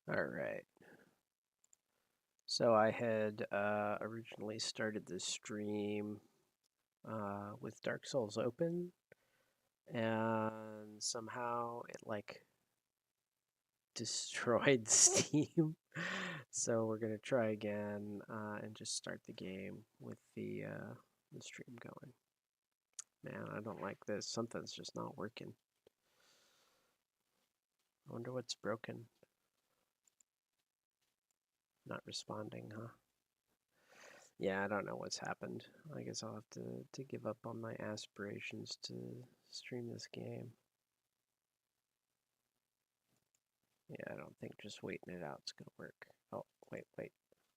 All right. So I had originally started this stream with Dark Souls open, and somehow it like destroyed Steam. So we're gonna try again and just start the game with the stream going. Man, I don't like this. Something's just not working. I wonder what's broken. Not responding, huh? Yeah, I don't know what's happened. I guess I'll have to give up on my aspirations to stream this game. Yeah, I don't think just waiting it out is going to work. Oh, wait.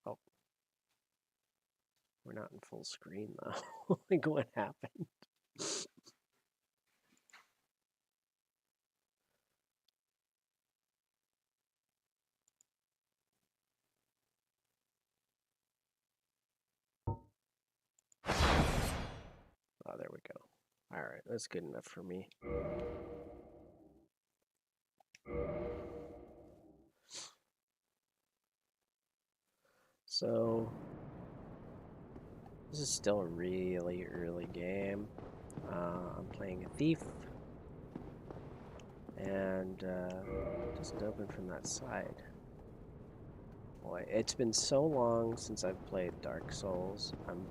Oh. We're not in full screen, though. Like, what happened? Oh, there we go. All right, that's good enough for me. So, this is still a really early game. I'm playing a thief, and it doesn't open from that side. Boy, it's been so long since I've played Dark Souls. I'm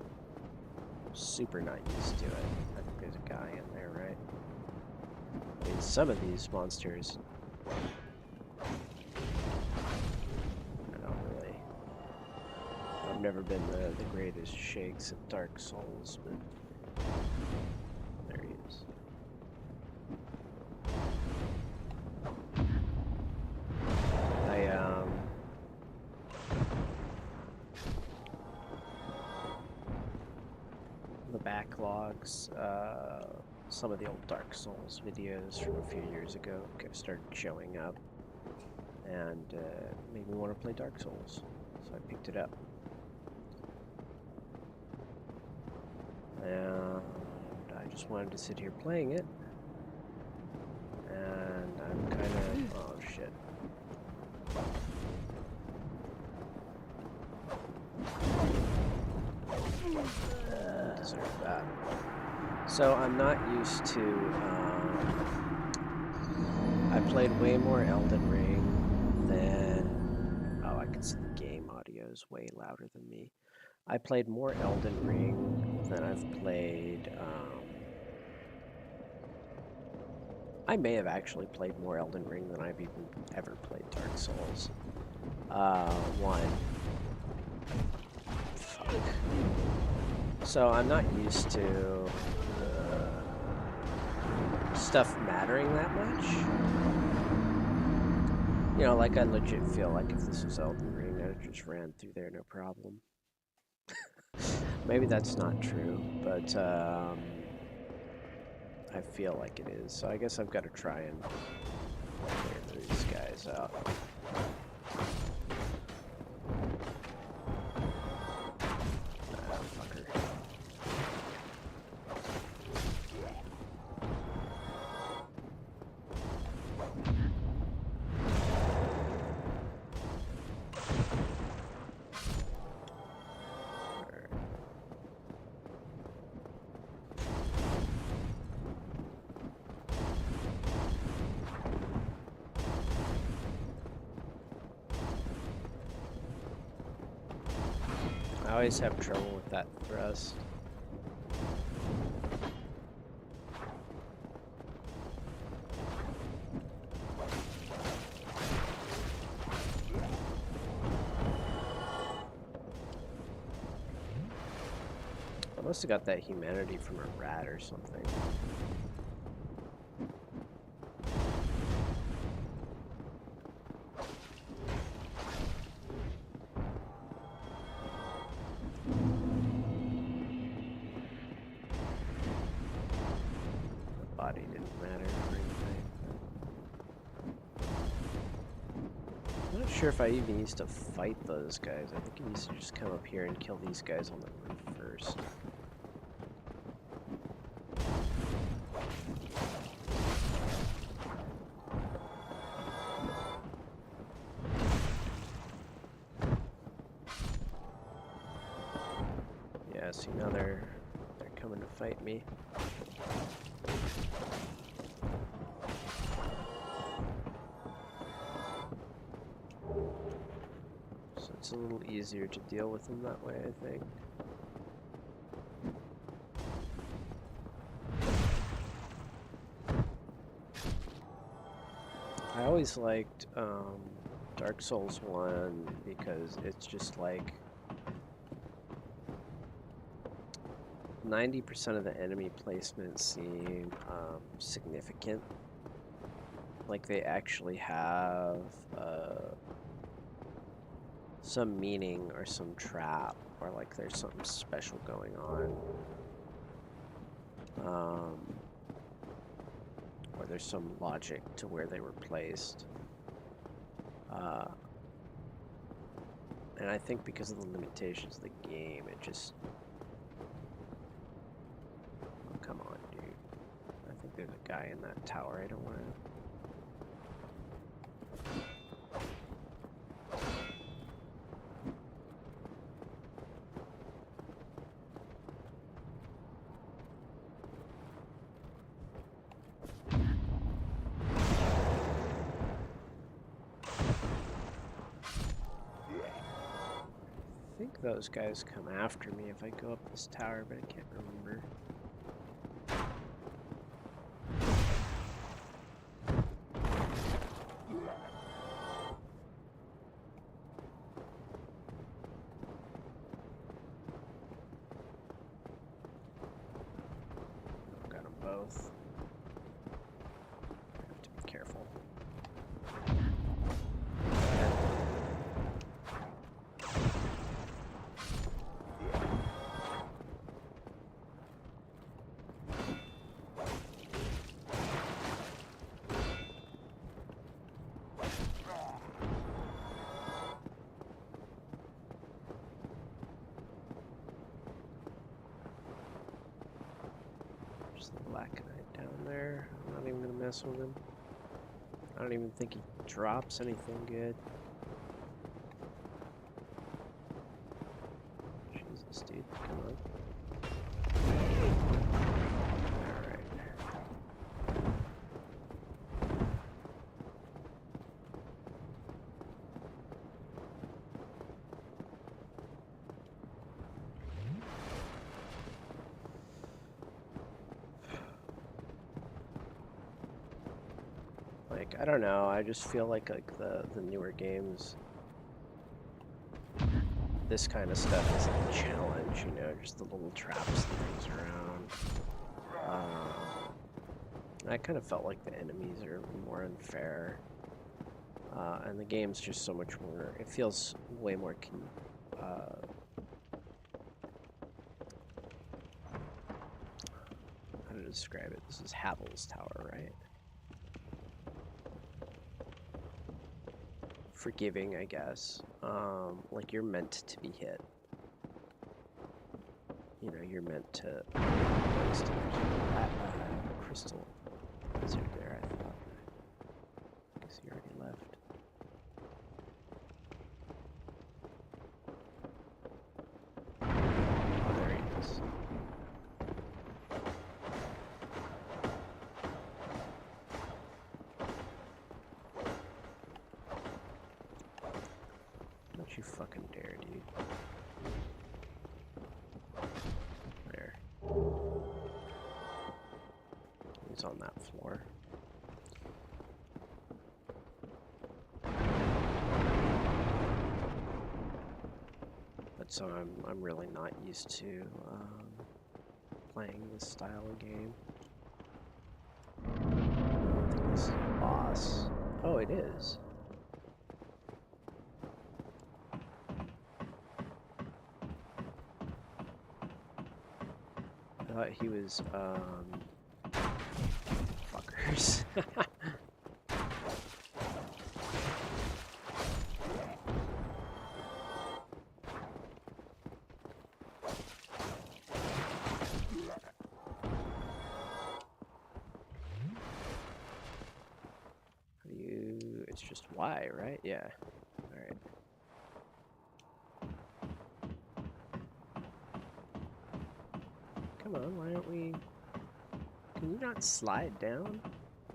super not used to it. I think there's a guy in there, right? I mean, some of these monsters, I don't really. I've never been the greatest shakes at Dark Souls, but there he is. The backlogs, some of the old Dark Souls videos from a few years ago started showing up, and made me want to play Dark Souls, so I picked it up. And I just wanted to sit here playing it, and I'm kind of, oh shit. Deserve that. So I'm not used to, I played way more Elden Ring than, oh, I can see the game audio is way louder than me. I played more Elden Ring than I've played, I may have actually played more Elden Ring than I've even ever played Dark Souls. One. Fuck. So I'm not used to stuff mattering that much. You know, like I legit feel like if this was Elden Ring, I'd have just ran through there no problem. Maybe that's not true, but I feel like it is. So I guess I've got to try and clear these guys out. I always have trouble with that thrust. I must have got that humanity from a rat or something. Body didn't matter or anything. I'm not sure if I even used to fight those guys. I think I used to just come up here and kill these guys on the roof first. Yeah, see, now they're coming to fight me. So it's a little easier to deal with them that way, I think. I always liked Dark Souls 1 because it's just like 90% of the enemy placements seem significant. Like they actually have some meaning or some trap, or like there's something special going on. Or there's some logic to where they were placed. And I think because of the limitations of the game, it just... Oh, come on, dude. I think there's a guy in that tower. I don't want to... I think those guys come after me if I go up this tower, but I can't remember. Got them both. I have to be careful. The black knight down there. I'm not even gonna mess with him. I don't even think he drops anything good. Jesus, dude, come on. Alright. Like, I don't know, I just feel like the newer games, this kind of stuff is like a challenge, you know, just the little traps and things around. I kind of felt like the enemies are more unfair. And the game's just so much more, it feels way more, how to describe it? This is Havel's Tower, right? Forgiving, I guess. Like you're meant to be hit. You know, you're meant to... crystal wizard there, I thought. I guess he already left. Oh, there he is. Don't you fucking dare, dude. There. He's on that floor. But so I'm really not used to playing this style of game. I don't think this is a boss. Oh, it is. I thought he was, fuckers. It's just Y, right? Yeah. Alright. Come on, why don't we... Can you not slide down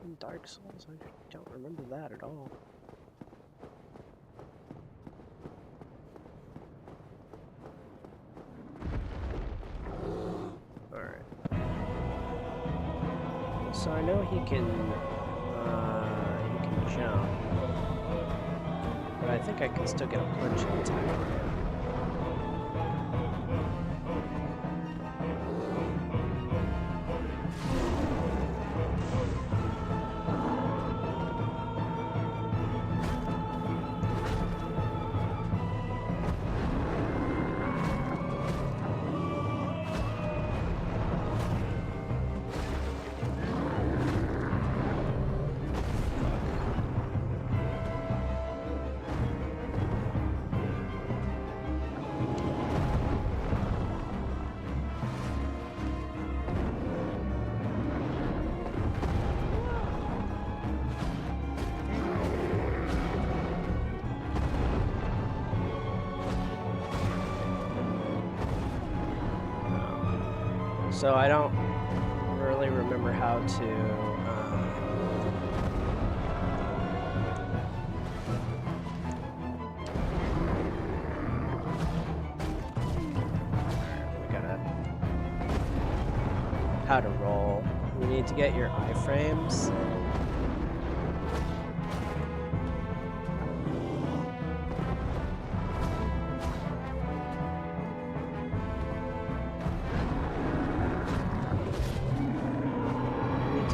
in Dark Souls? I don't remember that at all. Alright. So I know he can jump. But I think I can still get a punch in time. So I don't really remember how to how to roll. You need to get your iframes.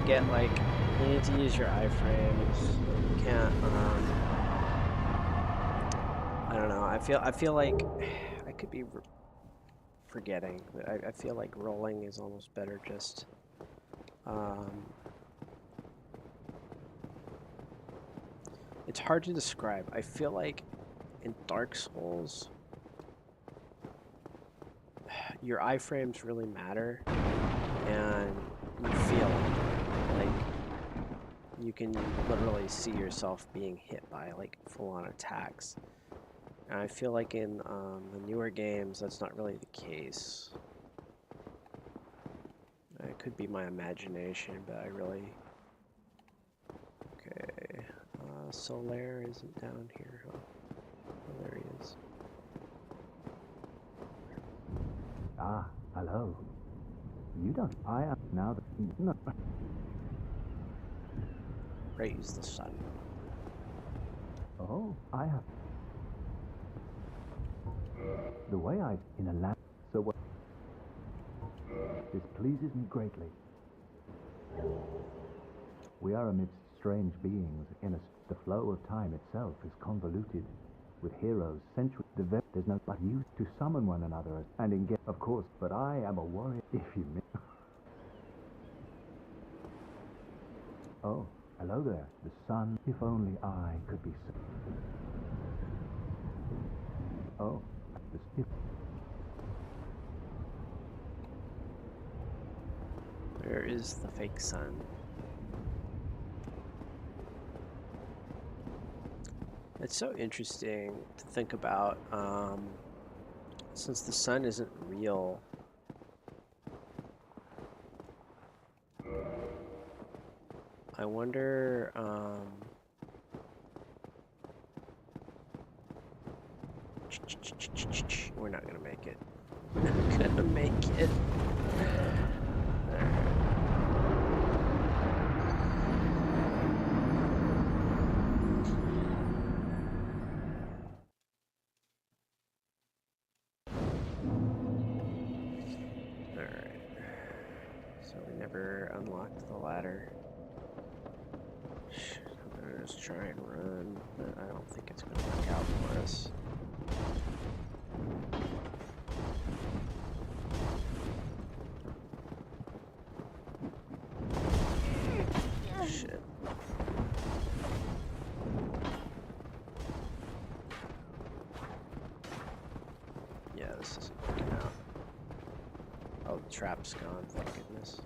Get like, you need to use your iframes. You can't I don't know. I feel like I could be forgetting, but I feel like rolling is almost better just it's hard to describe. I feel like in Dark Souls your iframes really matter and you feel it. Like, you can literally see yourself being hit by, like, full-on attacks. And I feel like in the newer games, that's not really the case. It could be my imagination, but I really... Okay, Solaire isn't down here, huh? Oh, there he is. Ah, hello. You don't... I am now the... No. Praise the sun. Oh, I have... The way I... In a land... So what... This pleases me greatly. We are amidst strange beings in a... The flow of time itself is convoluted. With heroes, centuries... There's no... But you to summon one another and engage... Of course, but I am a warrior, if you mean... Oh. Hello there, the sun. If only I could be so. Oh, the skip. Where is the fake sun? It's so interesting to think about, since the sun isn't real. I wonder, we're not gonna make it. We're not gonna make it. Alright. So we never unlocked the ladder. I'm gonna just try and run, but I don't think it's gonna work out for us. Shit. Yeah, this isn't working out. Oh, the trap's gone, thank goodness.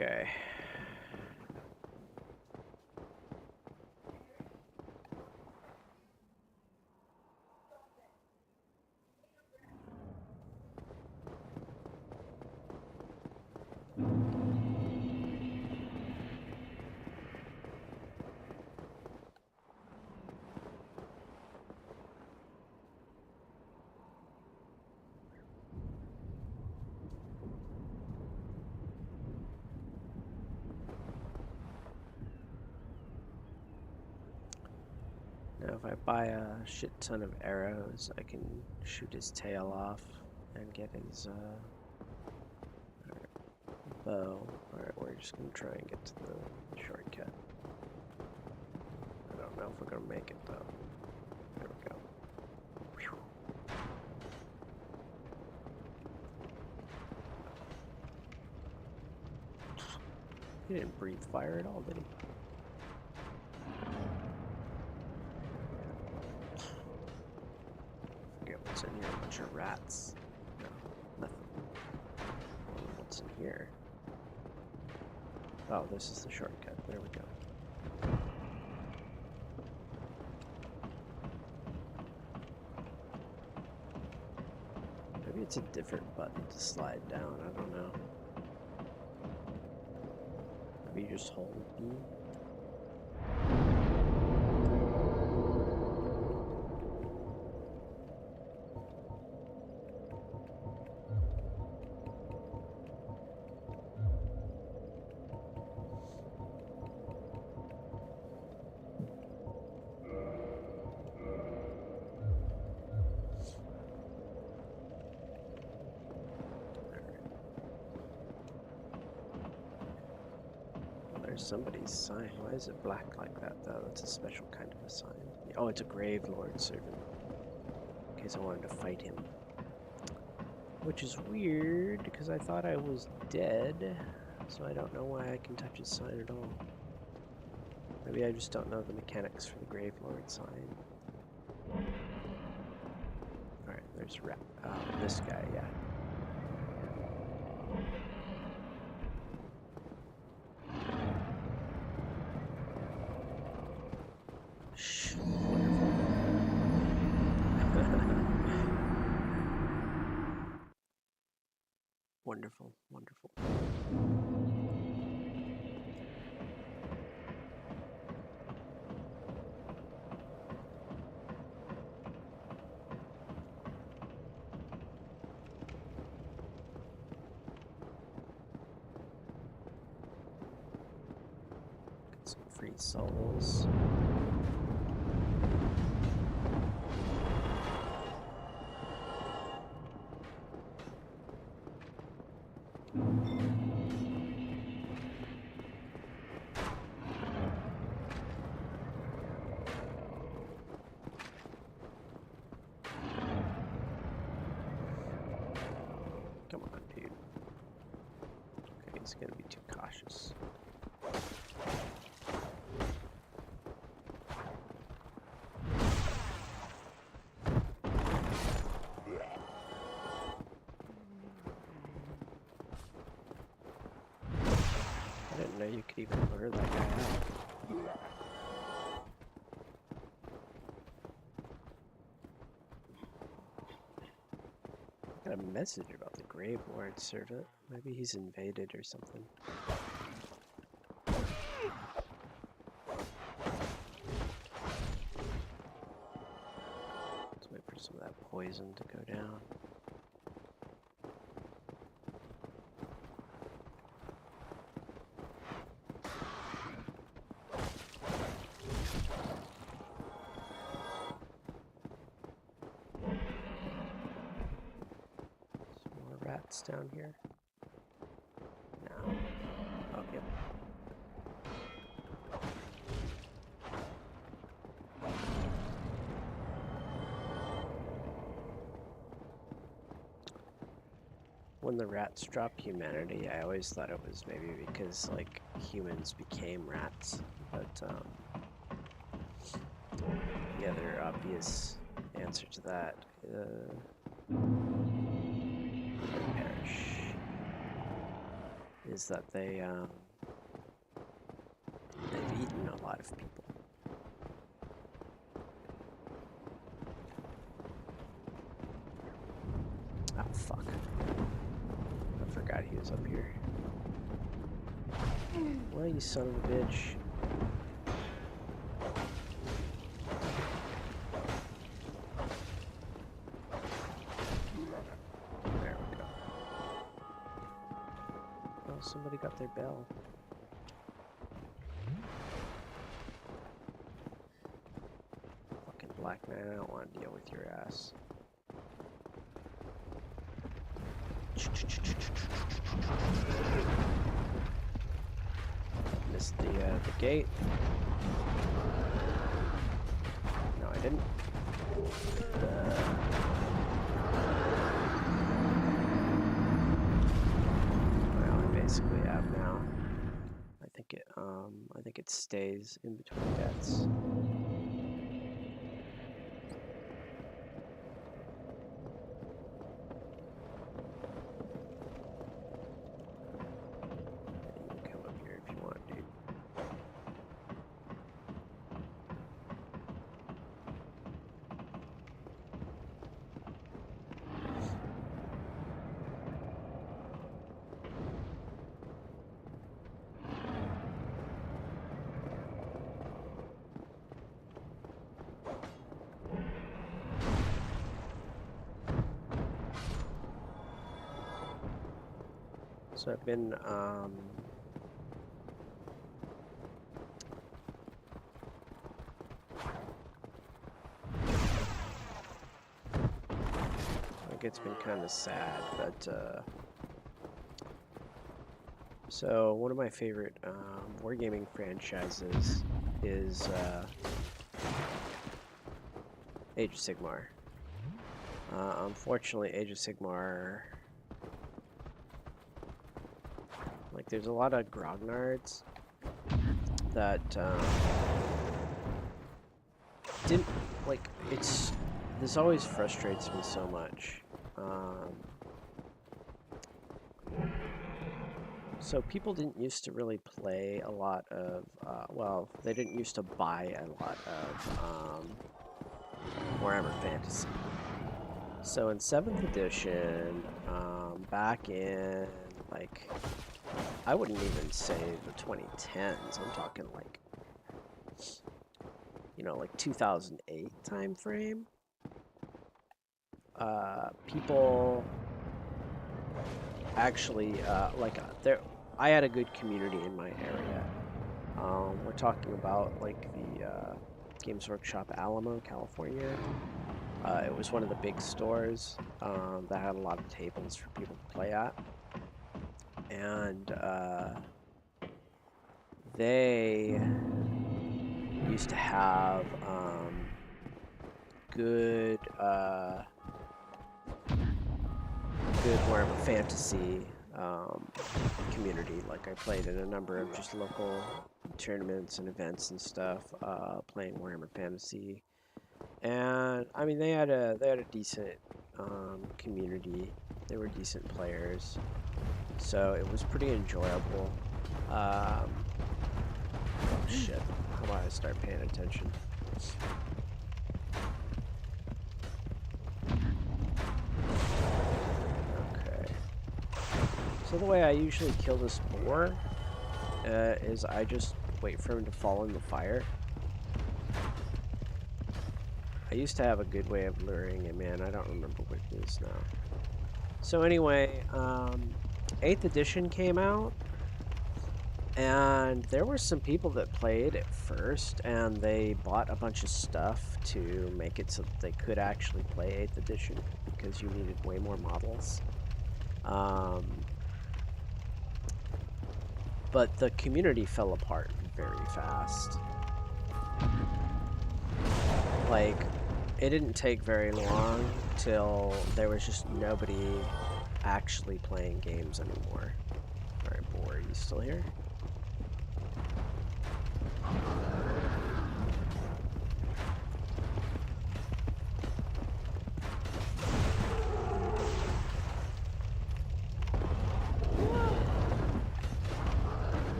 Okay. Now if I buy a shit ton of arrows, I can shoot his tail off and get his bow. Alright, we're just gonna try and get to the shortcut. I don't know if we're gonna make it though. There we go. Whew. He didn't breathe fire at all, did he? Forget what's in here. A bunch of rats. No, nothing. What's in here? Oh, this is the shortcut. There we go. Maybe it's a different button to slide down. I don't know. Maybe you just hold B. Somebody's sign. Why is it black like that, though? That's a special kind of a sign. Oh, it's a grave lord servant. In case I wanted to fight him. Which is weird, because I thought I was dead. So I don't know why I can touch his sign at all. Maybe I just don't know the mechanics for the grave lord sign. Alright, there's this guy, yeah. Wonderful, wonderful. Get some free souls. Come on, dude. Okay, he's gonna be too cautious. I didn't know you could even lure that guy out. I got a message about the grave lord servant. Maybe he's invaded or something. Let's wait for some of that poison to go down. Down here? No. Oh, yep. When the rats dropped humanity, I always thought it was maybe because, like, humans became rats, but, the other obvious answer to that, is that they've eaten a lot of people. Oh, fuck. I forgot he was up here. Well, you son of a bitch. There we go. Oh, somebody got their bell. Fucking black man, I don't want to deal with your ass. Missed the gate. No, I didn't. Well, I basically have now. I think it stays in between deaths. So I've been, I think it's been kind of sad, but, so one of my favorite, wargaming franchises is, Age of Sigmar. Unfortunately, Age of Sigmar, like, there's a lot of grognards that didn't, like, this always frustrates me so much. So people didn't used to really play a lot of, well, they didn't used to buy a lot of Warhammer Fantasy. So in 7th edition, back in, like, I wouldn't even say the 2010s. I'm talking like, you know, like 2008 time frame. People actually I had a good community in my area. We're talking about like the Games Workshop Alamo, California. It was one of the big stores that had a lot of tables for people to play at. And they used to have good Warhammer Fantasy community. Like I played in a number of just local tournaments and events and stuff, playing Warhammer Fantasy. And I mean, they had a decent community. They were decent players, so it was pretty enjoyable. Oh shit! How about I start paying attention? Okay. So the way I usually kill this boar is I just wait for him to fall in the fire. I used to have a good way of luring him in. I don't remember what it is now. So anyway, 8th edition came out, and there were some people that played at first, and they bought a bunch of stuff to make it so that they could actually play 8th edition, because you needed way more models. But the community fell apart very fast. Like, it didn't take very long till there was just nobody actually playing games anymore. Alright, boar, are you still here?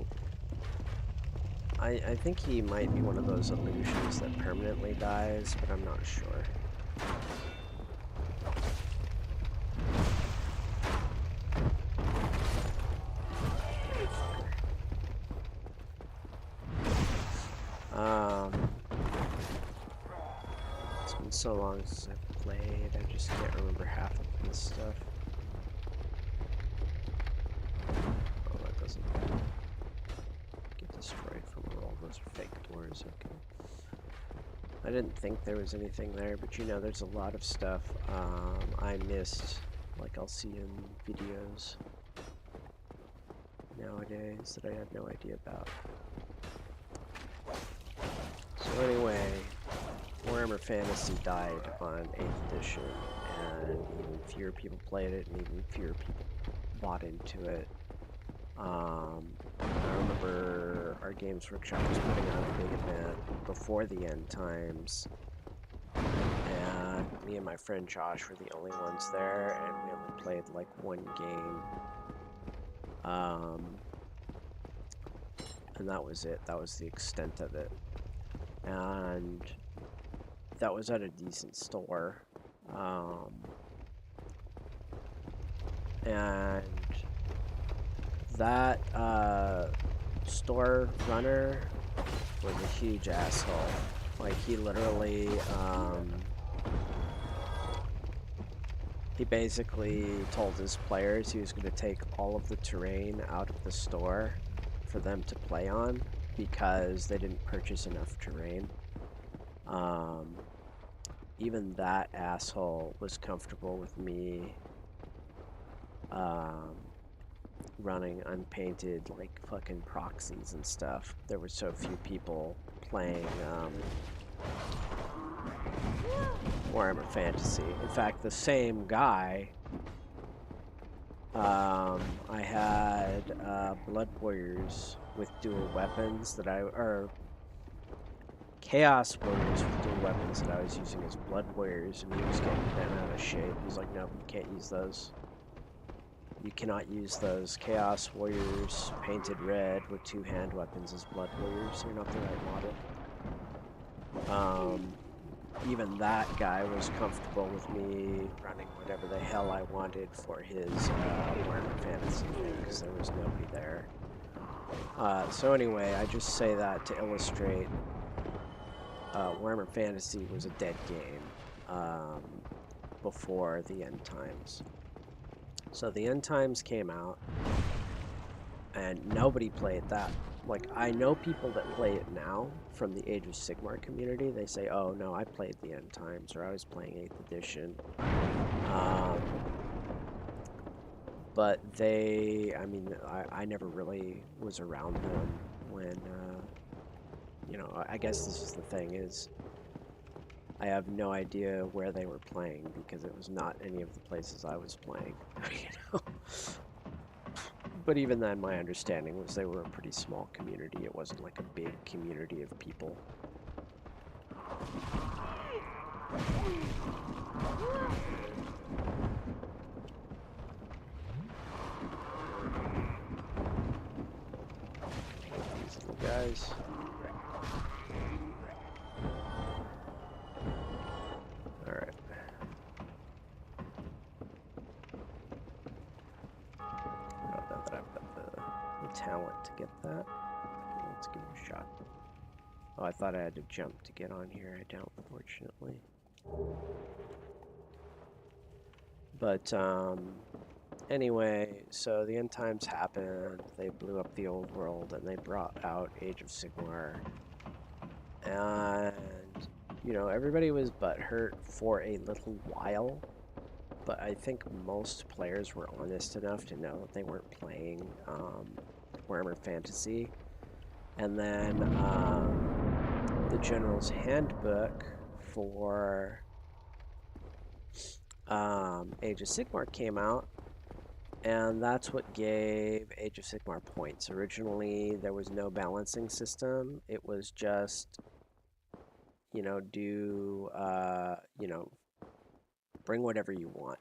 thing. I think he might be one of those illusions that permanently dies, but I'm not sure. It's been so long since I've played, I just can't remember half of this stuff. Oh, that doesn't get destroyed from all those fake doors, okay. I didn't think there was anything there, but you know, there's a lot of stuff I missed, like I'll see in videos nowadays that I had no idea about. So anyway, Warhammer Fantasy died on 8th edition, and even fewer people played it, and even fewer people bought into it. I remember our Games Workshop was putting on a big event before the end times, and me and my friend Josh were the only ones there, and we only played like one game. And that was it. That was the extent of it. And that was at a decent store. And that store runner was a huge asshole. Like, he literally, he basically told his players he was going to take all of the terrain out of the store for them to play on because they didn't purchase enough terrain. Even that asshole was comfortable with me running unpainted, like, fucking proxies and stuff. There were so few people playing Warhammer Fantasy. In fact, the same guy, I had Blood Warriors with dual weapons that or Chaos Warriors with dual weapons that I was using as Blood Warriors, and he was getting bent out of shape. He's like, nope, you can't use those. You cannot use those. Chaos Warriors painted red with 2 hand weapons as Blood Warriors. You're not the right model. Even that guy was comfortable with me running whatever the hell I wanted for his Warhammer Fantasy thing, because there was nobody there. So anyway, I just say that to illustrate Warhammer Fantasy was a dead game before the end times. So the end times came out, and nobody played that. Like, I know people that play it now from the Age of Sigmar community. They say, oh no, I played the end times, or I was playing 8th edition. But they, I mean, I never really was around them when, you know, I guess this is the thing, is I have no idea where they were playing because it was not any of the places I was playing, you know? But even then, my understanding was they were a pretty small community. It wasn't like a big community of people. These little guys. Alright. Now that I've got the talent to get that, let's give it a shot. Oh, I thought I had to jump to get on here. I don't, unfortunately. But, anyway, so the end times happened. They blew up the old world, and they brought out Age of Sigmar. And, you know, everybody was butthurt for a little while. But I think most players were honest enough to know that they weren't playing Warhammer Fantasy. And then the General's Handbook for Age of Sigmar came out, and that's what gave Age of Sigmar points. Originally, there was no balancing system. It was just, you know, do, you know, bring whatever you want.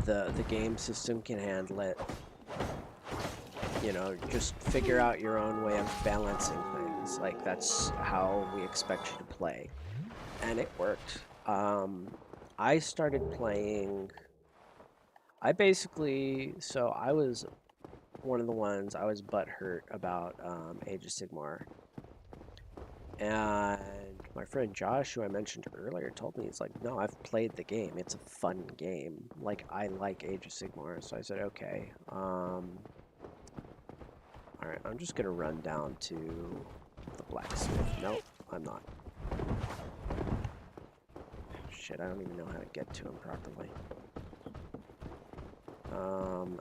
The game system can handle it. you know, just figure out your own way of balancing things. Like, that's how we expect you to play. And it worked. I started playing... I basically... So I was one of the ones I was butthurt about Age of Sigmar. And my friend Josh, who I mentioned earlier, told me, he's like, no, I've played the game. It's a fun game. Like, I like Age of Sigmar. So I said, okay. Alright, I'm just going to run down to the blacksmith. Nope, I'm not. Shit, I don't even know how to get to him properly.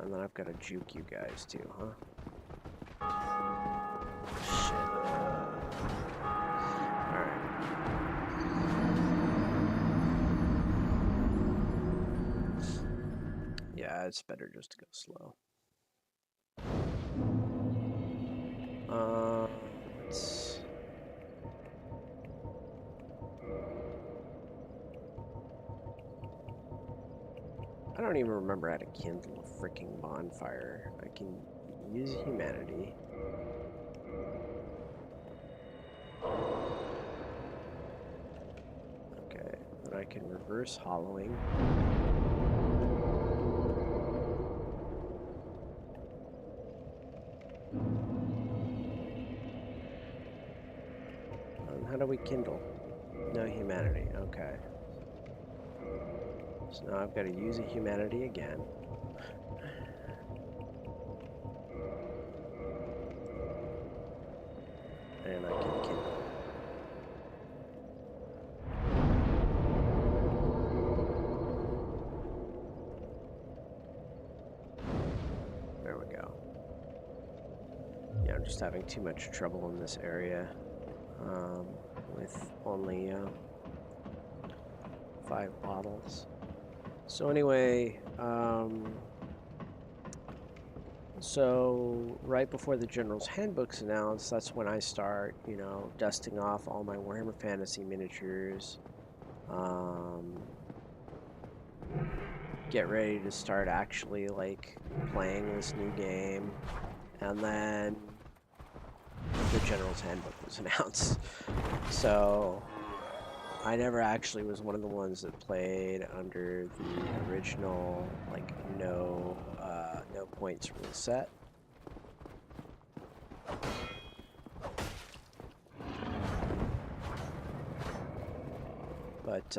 And then I've got to juke you guys too, huh? Shit. Alright. Yeah, it's better just to go slow. Let's... I don't even remember how to kindle a freaking bonfire. I can use humanity. Okay, then I can reverse hollowing. How do we kindle? No humanity, okay. So now I've got to use a humanity again. And I can kindle. There we go. Yeah, I'm just having too much trouble in this area with only 5 bottles. So anyway, so right before the General's Handbook's announced, that's when I start, you know, dusting off all my Warhammer Fantasy miniatures. Get ready to start actually, like, playing this new game. And then the General's Handbook was announced. So I never actually was one of the ones that played under the original, like, no points rule set. But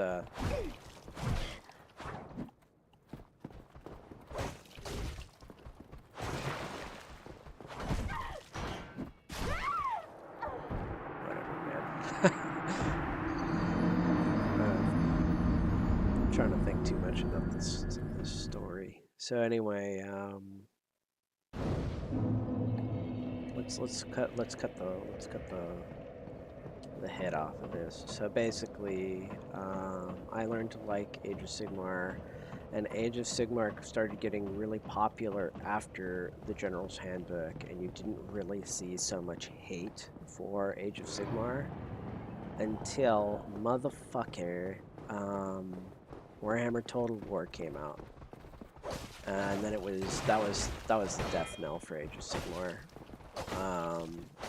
trying to think too much about this story. So anyway, let's cut the head off of this. So basically, I learned to like Age of Sigmar, and Age of Sigmar started getting really popular after the General's Handbook, and you didn't really see so much hate for Age of Sigmar until motherfucker Warhammer Total War came out, and then that was the death knell for Age of Sigmar,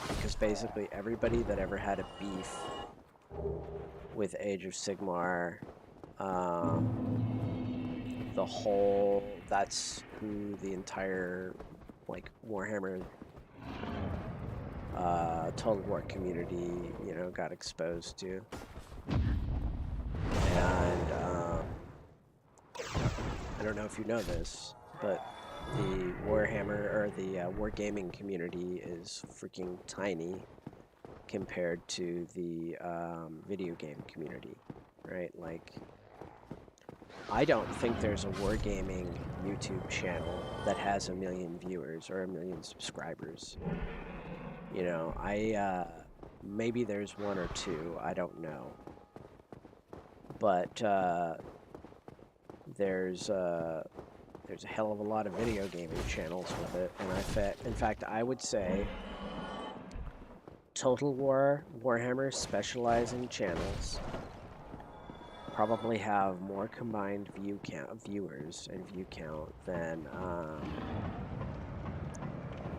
because basically everybody that ever had a beef with Age of Sigmar, that's who the entire, like, Warhammer Total War community, you know, got exposed to. And I don't know if you know this, but the Warhammer, or the wargaming community is freaking tiny compared to the video game community, right? Like, I don't think there's a wargaming YouTube channel that has 1 million viewers or 1 million subscribers. You know, maybe there's 1 or 2, I don't know. But there's a hell of a lot of video gaming channels with it, and in fact, I would say Total War, Warhammer specializing channels probably have more combined viewers and view count than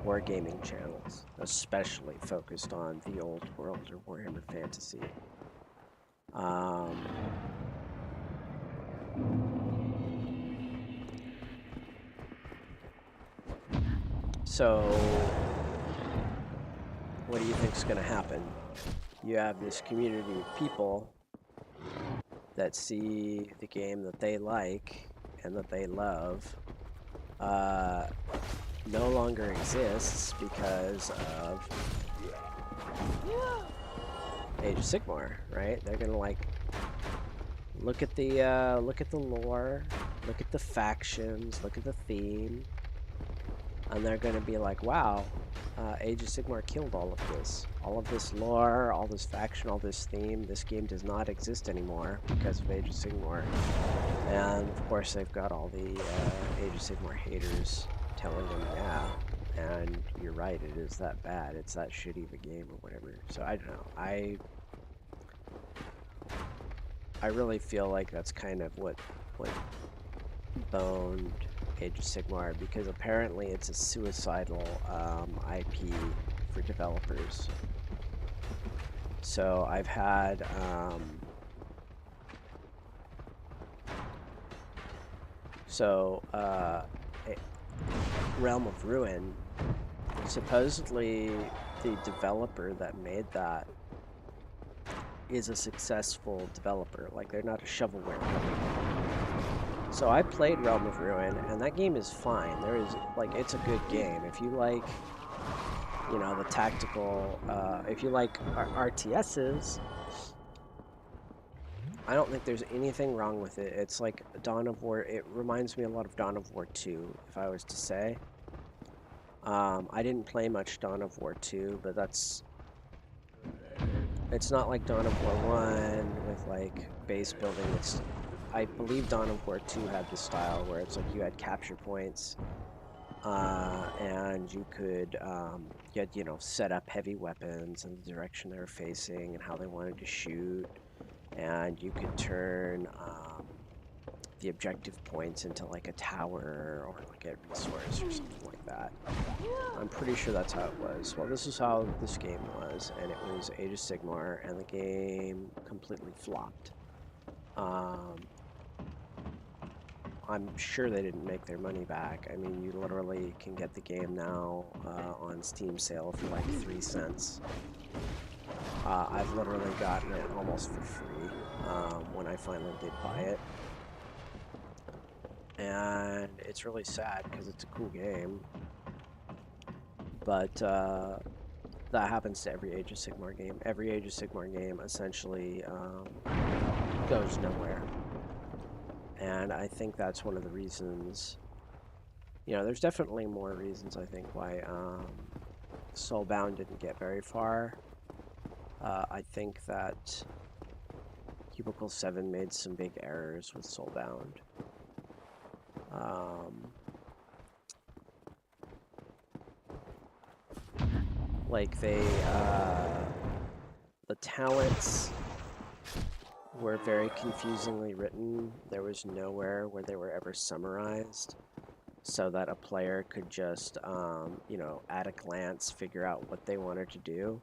wargaming channels, especially focused on the old world or Warhammer Fantasy. So, what do you think's going to happen? You have this community of people that see the game that they like and that they love no longer exists because of Age of Sigmar, right? They're gonna like look at the lore, look at the factions, look at the theme, and they're gonna be like, wow, Age of Sigmar killed all of this lore, all this faction, all this theme. This game does not exist anymore because of Age of Sigmar. And of course, they've got all the Age of Sigmar haters telling them, yeah, and you're right, it is that bad. It's that shitty of a game or whatever. So I don't know. I really feel like that's kind of what boned Age of Sigmar, because apparently it's a suicidal IP for developers. So I've had Realm of Ruin, supposedly the developer that made that is a successful developer. Like, they're not a shovelware company. So I played Realm of Ruin, and that game is fine. There is, like, it's a good game. If you like, you know, the tactical, if you like RTSs, I don't think there's anything wrong with it. It's like Dawn of War. It reminds me a lot of Dawn of War 2, if I was to say. I didn't play much Dawn of War 2, but it's not like Dawn of War 1 with like base building. I believe Dawn of War 2 had the style where it's like you had capture points, and you could you had, set up heavy weapons and the direction they were facing and how they wanted to shoot, and you could turn the objective points into like a tower or like a resource or something like that. I'm pretty sure that's how it was. Well, this is how this game was, and it was Age of Sigmar, and the game completely flopped. I'm sure they didn't make their money back. I mean, you literally can get the game now on Steam sale for like 3 cents. I've literally gotten it almost for free when I finally did buy it. And it's really sad because it's a cool game. But that happens to every Age of Sigmar game. Every Age of Sigmar game essentially goes nowhere. And I think that's one of the reasons, there's definitely more reasons, I think, why Soulbound didn't get very far. I think that Cubicle 7 made some big errors with Soulbound. Like the talents were very confusingly written. There was nowhere where they were ever summarized so that a player could just, at a glance figure out what they wanted to do.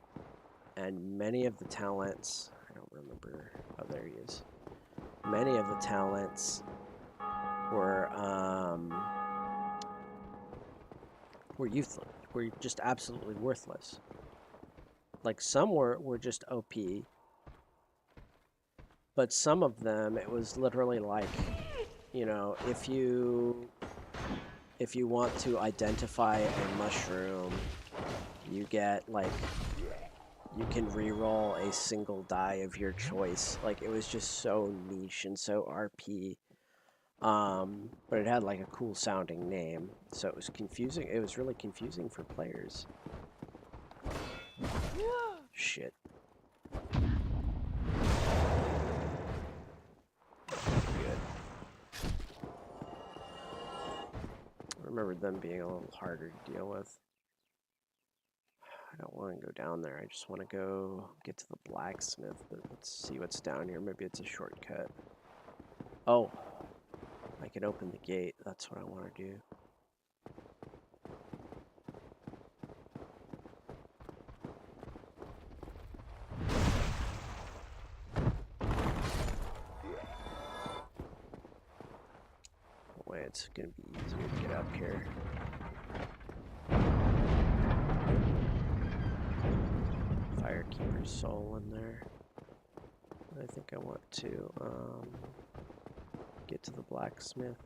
And many of the talents, I don't remember, oh, there he is. Many of the talents were useless, were just absolutely worthless. Like, some were just OP, but some of them, it was literally like, if you want to identify a mushroom, you get, like, you can re-roll a single die of your choice. Like, it was just so niche and so RP. But it had, like, a cool sounding name, so it was confusing. It was really confusing for players. Shit. Good. I remember them being a little harder to deal with. I don't want to go down there. I just want to go get to the blacksmith, but let's see what's down here. Maybe it's a shortcut. Oh, I can open the gate. That's what I want to do. way it's gonna be easier to get up here. Firekeeper's soul in there. I think I want to get to the blacksmith.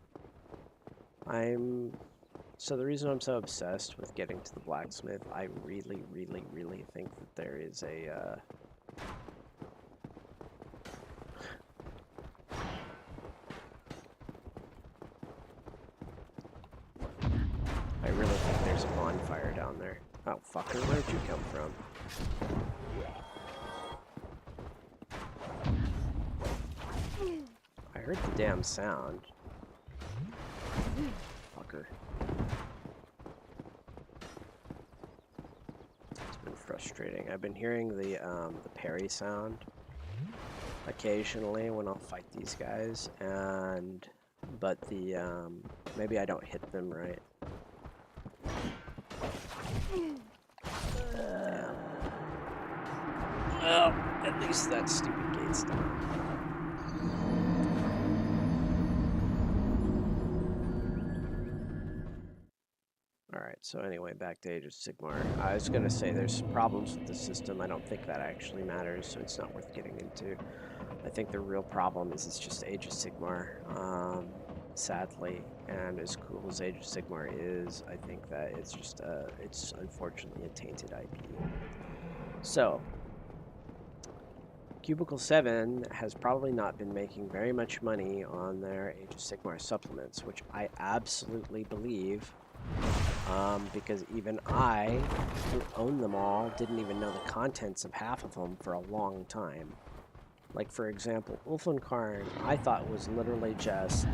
So the reason I'm so obsessed with getting to the blacksmith, I really, really, really think that there is a I really think there's a bonfire down there. Oh, fucker, where'd you come from? I heard the damn sound. Fucker. It's been frustrating. I've been hearing the parry sound occasionally when I'll fight these guys, but maybe I don't hit them right. Damn. Well, at least that stupid gate's done. Alright, so anyway, back to Age of Sigmar. I was going to say there's problems with the system. I don't think that actually matters, so it's not worth getting into. I think the real problem is it's just Age of Sigmar, sadly. And as cool as Age of Sigmar is, I think that it's just, it's unfortunately a tainted IP. So, Cubicle 7 has probably not been making very much money on their Age of Sigmar supplements, which I absolutely believe. Because even I, who own them all, didn't even know the contents of half of them for a long time. Like, for example, Ulfenkarn, I thought was literally just,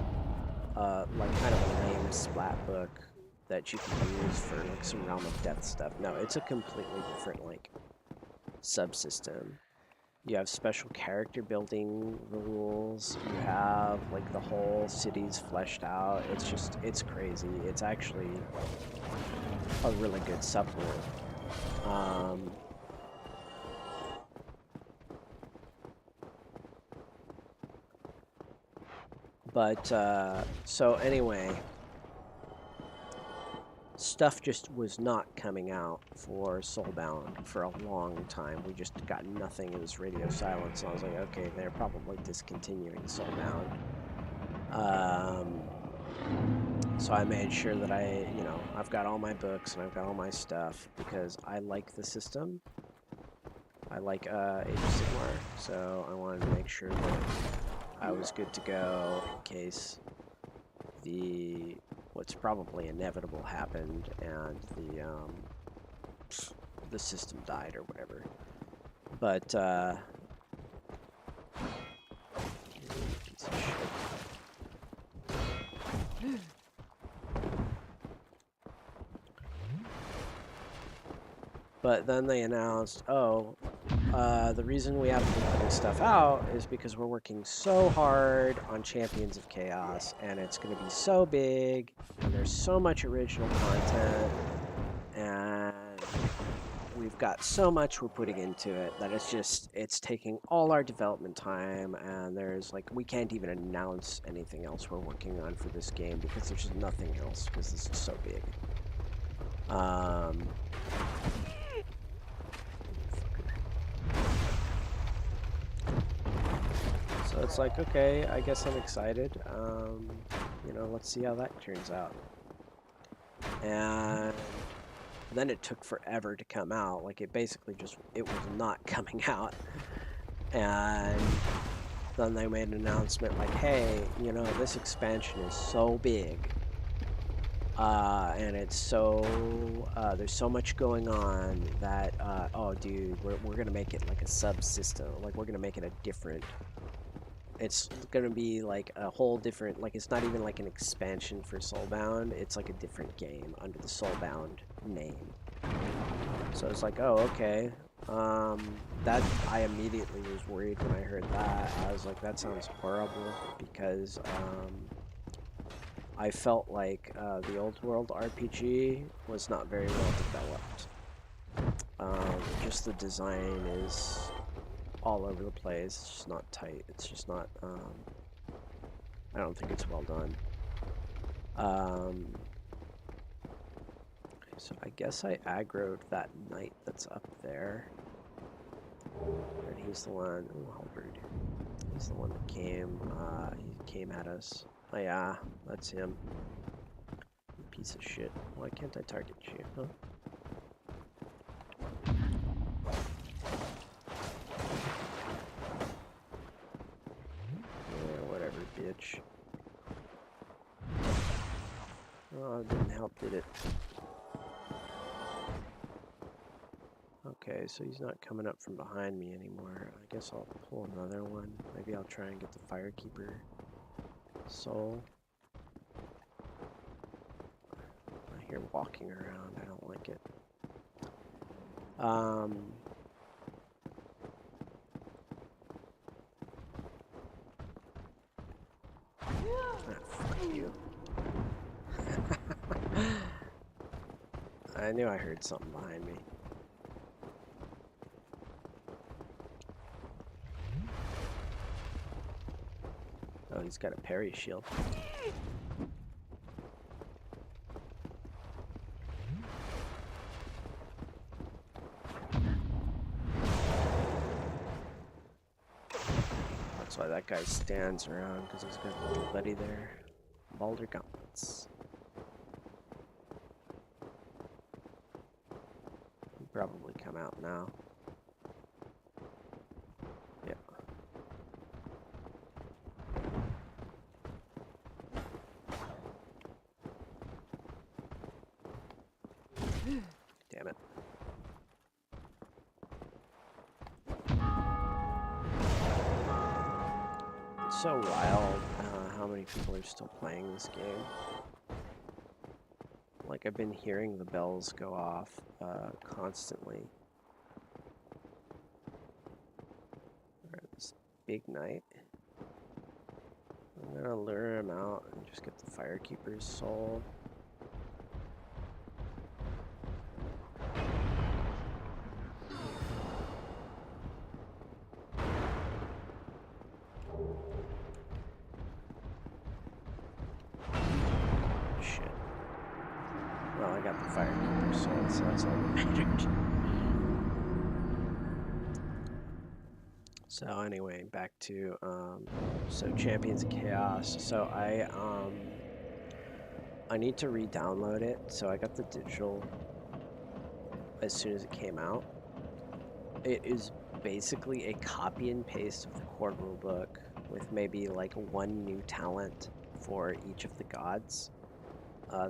like, kind of a lame splat book that you can use for, like, some Realm of Death stuff. No, it's a completely different, like, subsystem. You have special character building rules. You have, like, the whole city's fleshed out. It's just, it's crazy. It's actually a really good supplement. So anyway, stuff just was not coming out for Soulbound for a long time. We just got nothing. It was radio silence. And I was like, okay, they're probably discontinuing Soulbound. So I made sure that I've got all my books and I've got all my stuff because I like the system. I like Age of Sigmar, so I wanted to make sure that I was good to go in case what's probably inevitable happened and the system died or whatever. But piece of shit. But then they announced, the reason we haven't been putting stuff out is because we're working so hard on Champions of Chaos, and it's going to be so big, and there's so much original content, and we've got so much we're putting into it that it's taking all our development time, and we can't even announce anything else we're working on for this game because there's just nothing else because this is so big. So it's like, okay, I guess I'm excited. Let's see how that turns out. And then it took forever to come out. Like, it basically it was not coming out. And then they made an announcement like, hey, this expansion is so big. And it's there's so much going on that, oh, dude, we're going to make it like a subsystem. Like, we're going to make it a different... It's going to be like a whole different, like it's not even like an expansion for Soulbound, it's like a different game under the Soulbound name. So it's like, oh, okay. That I immediately was worried when I heard that. I was like, that sounds horrible because I felt like the old world RPG was not very well developed. Just the design is all over the place. It's just not tight. It's just not, I don't think it's well done. So I guess I aggroed that knight that's up there. And he's the one, oh, how rude. He's the one that he came at us. Oh yeah, that's him. You piece of shit. Why can't I target you, huh? Yeah, whatever, bitch. Oh, it didn't help, did it? Okay, so he's not coming up from behind me anymore. I guess I'll pull another one. Maybe I'll try and get the Firekeeper soul. I hear walking around. I don't like it. Ah, fuck you. I knew I heard something behind me. Oh, he's got a parry shield. That's why that guy stands around, because he's got a little buddy there. Balder gauntlets. He'll probably come out now. Yeah. Damn it. It's so wild how many people are still playing this game. Like, I've been hearing the bells go off constantly. Alright, this big knight. I'm gonna lure him out and just get the Firekeeper's soul. Shit. Well, I got the Firekeeper soul, so that's all that mattered. So anyway, back to so Champions of Chaos. So I need to re-download it. So I got the digital as soon as it came out. It is basically a copy and paste of the core rulebook with maybe like one new talent for each of the gods.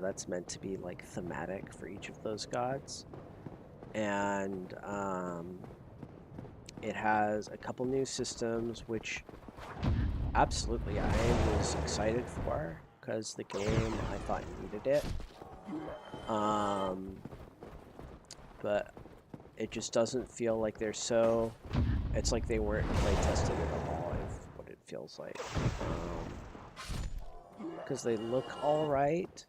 That's meant to be like thematic for each of those gods. And it has a couple new systems, which absolutely I was excited for because the game I thought needed it. But it just doesn't feel like they're so. It's like they weren't play tested at all. Is what it feels like. Because they look all right,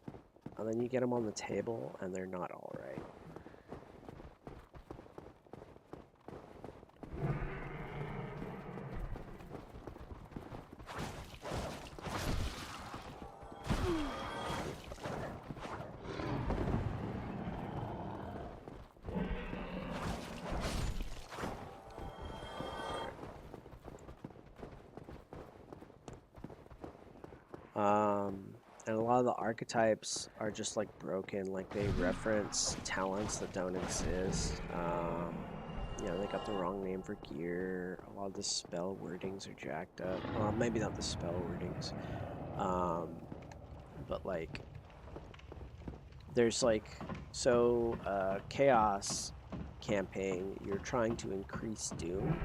and then you get them on the table, and they're not all right. And a lot of the archetypes are just like broken, like they reference talents that don't exist. You know, they got the wrong name for gear. A lot of the spell wordings are jacked up. Well, maybe not the spell wordings. But like, there's like, so Chaos campaign, you're trying to increase Doom.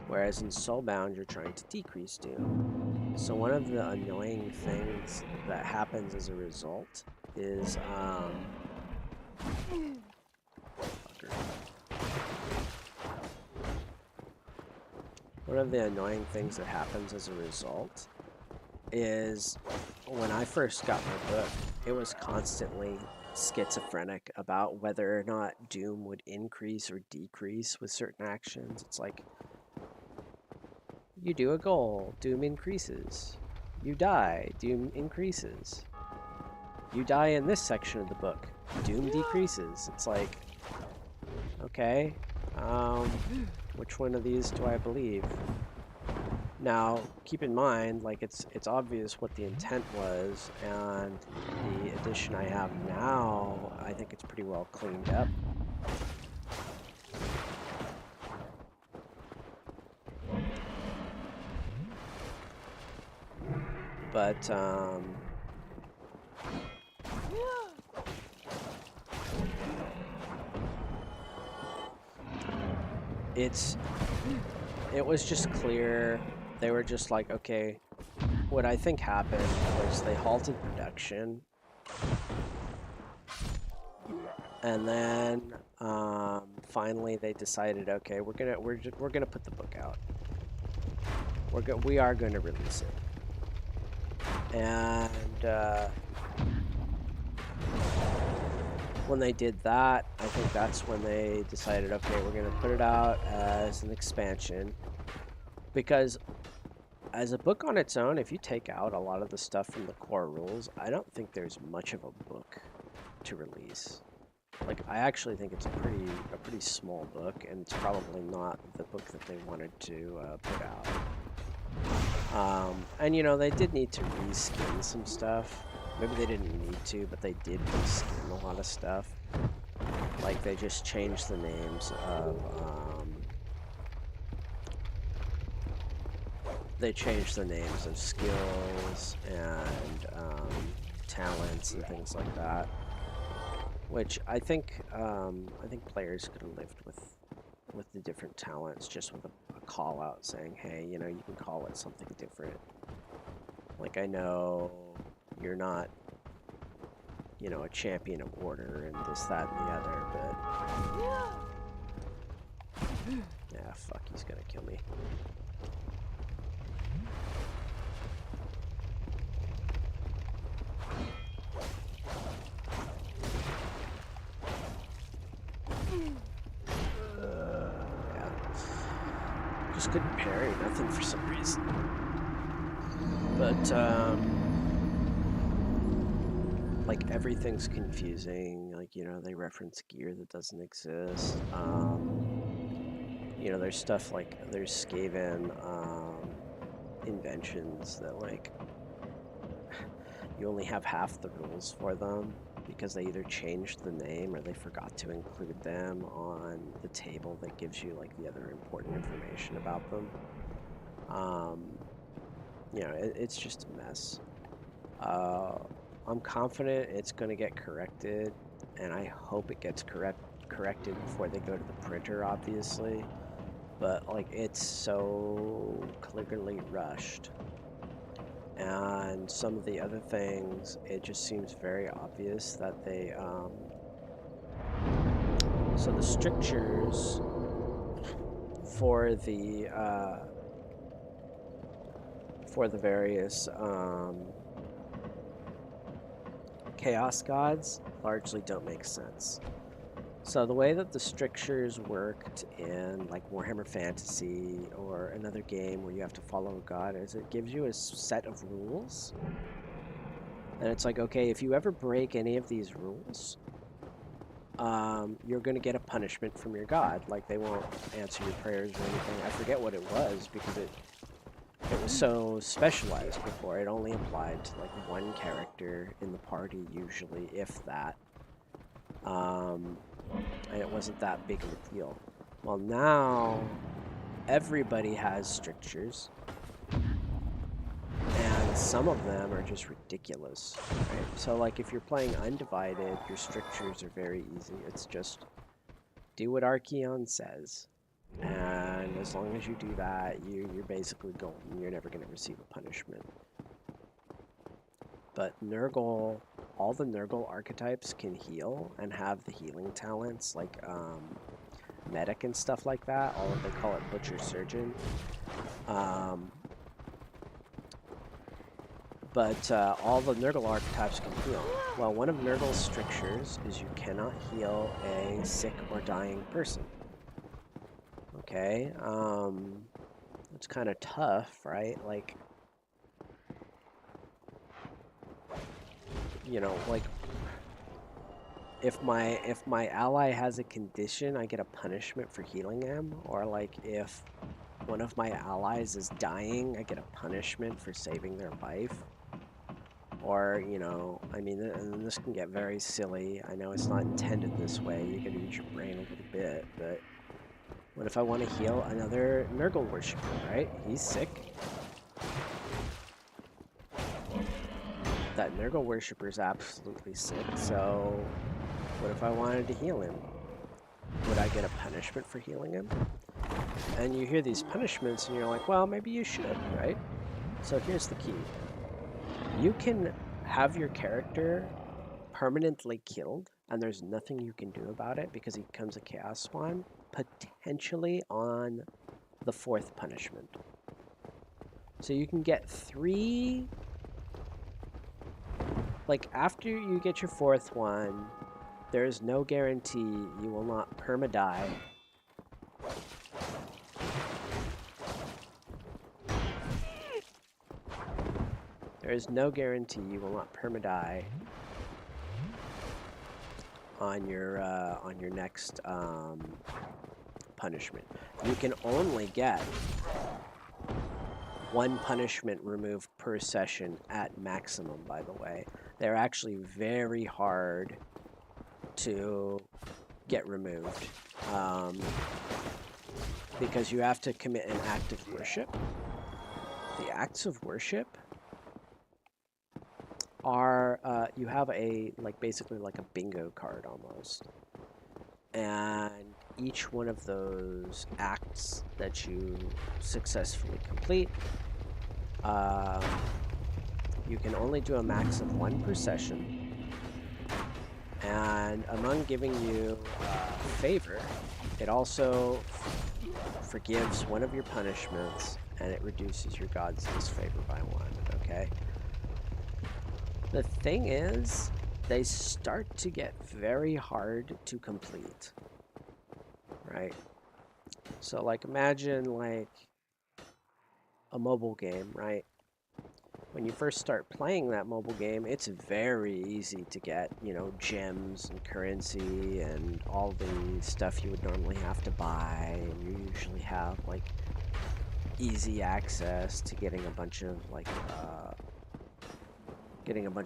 Whereas in Soulbound, you're trying to decrease Doom. So one of the annoying things that happens as a result is, one of the annoying things that happens as a result is when I first got my book, it was constantly schizophrenic about whether or not Doom would increase or decrease with certain actions. It's like, you do a goal, Doom increases. You die, Doom increases. You die in this section of the book. Doom decreases. It's like, okay, which one of these do I believe? Now, keep in mind, like it's obvious what the intent was, and the edition I have now, I think it's pretty well cleaned up. But it was just clear. They were just like, okay, what I think happened was they halted production, and then finally they decided, okay, we're gonna put the book out. We are going to release it, and when they did that, I think that's when they decided, okay, we're going to put it out as an expansion, because as a book on its own, if you take out a lot of the stuff from the core rules, I don't think there's much of a book to release. Like, I actually think it's a pretty small book, and it's probably not the book that they wanted to put out. And you know, they did need to reskin some stuff. Maybe they didn't need to, but they did reskin a lot of stuff. Like, they just changed the names of skills and talents and things like that, which I think players could have lived with the different talents, just with a call out saying, hey, you know, you can call it something different. Like, I know you're not, you know, a champion of order and this, that, and the other, but yeah, fuck, he's gonna kill me. Yeah. Just couldn't parry, nothing for some reason. But, like, everything's confusing. Like, you know, they reference gear that doesn't exist. You know, there's stuff like, there's Skaven inventions that, like, you only have half the rules for them because they either changed the name or they forgot to include them on the table that gives you, like, the other important information about them. You know, it's just a mess. I'm confident it's going to get corrected, and I hope it gets corrected before they go to the printer, obviously. But, like, it's so clearly rushed. And some of the other things, it just seems very obvious that they, so the strictures for the various, Chaos Gods largely don't make sense. So the way that the strictures worked in, like, Warhammer Fantasy or another game where you have to follow a god is it gives you a set of rules. And it's like, okay, if you ever break any of these rules, you're going to get a punishment from your god. Like, they won't answer your prayers or anything. I forget what it was because it was so specialized before. It only applied to, like, one character in the party usually, if that. And it wasn't that big of a deal. Well, now everybody has strictures, and some of them are just ridiculous, right? So, like, if you're playing Undivided, your strictures are very easy. It's just do what Archeon says, and as long as you do that, you're basically golden. You're never going to receive a punishment. But Nurgle, all the Nurgle archetypes can heal and have the healing talents, like medic and stuff like that. They call it Butcher Surgeon. But all the Nurgle archetypes can heal. Well, one of Nurgle's strictures is you cannot heal a sick or dying person. Okay, it's kind of tough, right? Like, you know, like if my ally has a condition, I get a punishment for healing him, or like if one of my allies is dying, I get a punishment for saving their life. Or, you know, I mean, and this can get very silly. I know it's not intended this way. You gotta use your brain a little bit, but what if I want to heal another Nurgle worshiper, right? He's sick. That Nurgle worshipper is absolutely sick, so what if I wanted to heal him? Would I get a punishment for healing him? And you hear these punishments and you're like, well, maybe you should, right? So here's the key. You can have your character permanently killed, and there's nothing you can do about it because he becomes a chaos spawn, potentially on the 4th punishment. So you can get 3, like after you get your 4th one, there is no guarantee you will not perma-die. There is no guarantee you will not perma-die on your next punishment. You can only get 1 punishment removed per session at maximum, by the way. They're actually very hard to get removed because you have to commit an act of worship. The acts of worship are you have a basically like a bingo card almost, and each one of those acts that you successfully complete, you can only do a max of 1 per session, and among giving you a favor, it also forgives one of your punishments and it reduces your god's disfavor by 1, okay? The thing is, they start to get very hard to complete, right? So like imagine like a mobile game, right? When you first start playing that mobile game, it's very easy to get, you know, gems and currency and all the stuff you would normally have to buy, and you usually have like easy access to getting a bunch of like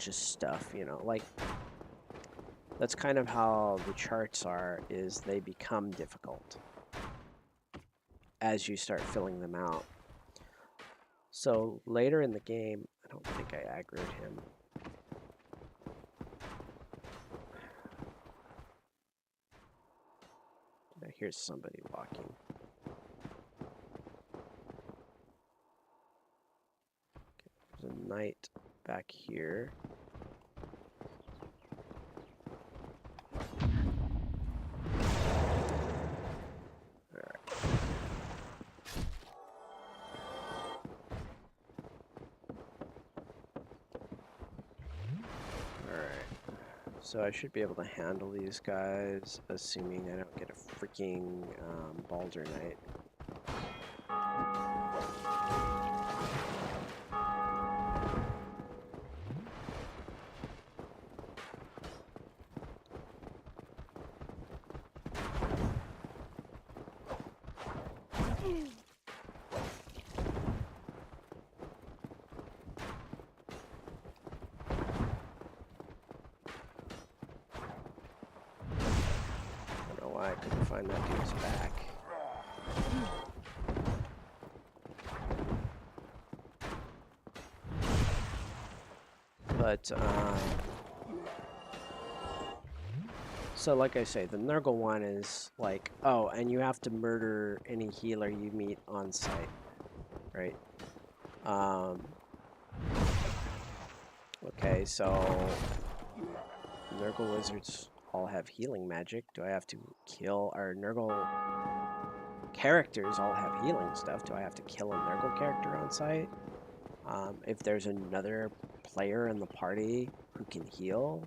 stuff, you know, like that's kind of how the charts are, is they become difficult as you start filling them out. So later in the game, I don't think I aggroed him. I hear somebody walking. Okay, there's a knight back here. So I should be able to handle these guys, assuming I don't get a freaking Balder Knight. I couldn't find that dude's back. But, so like I say, the Nurgle one is like, oh, and you have to murder any healer you meet on site, right? Okay, so Nurgle wizards all have healing magic. Do I have to kill our Nurgle characters all have healing stuff? Do I have to kill a Nurgle character on site? If there's another player in the party who can heal,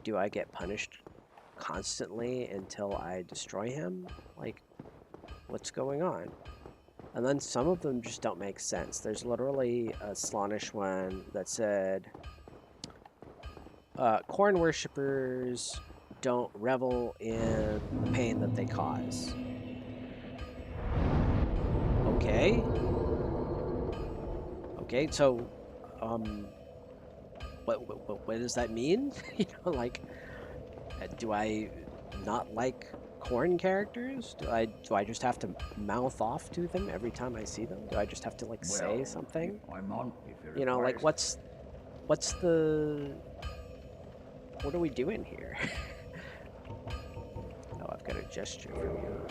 do I get punished constantly until I destroy him? Like, what's going on? And then some of them just don't make sense. There's literally a Slaanesh one that said, corn worshippers don't revel in the pain that they cause. Okay. Okay, so, what does that mean? You know, like, do I not like corn characters? Do I just have to mouth off to them every time I see them? Do I just have to like say something? I'm on if it You know, like requires. what are we doing here? Oh, I've got a gesture from you.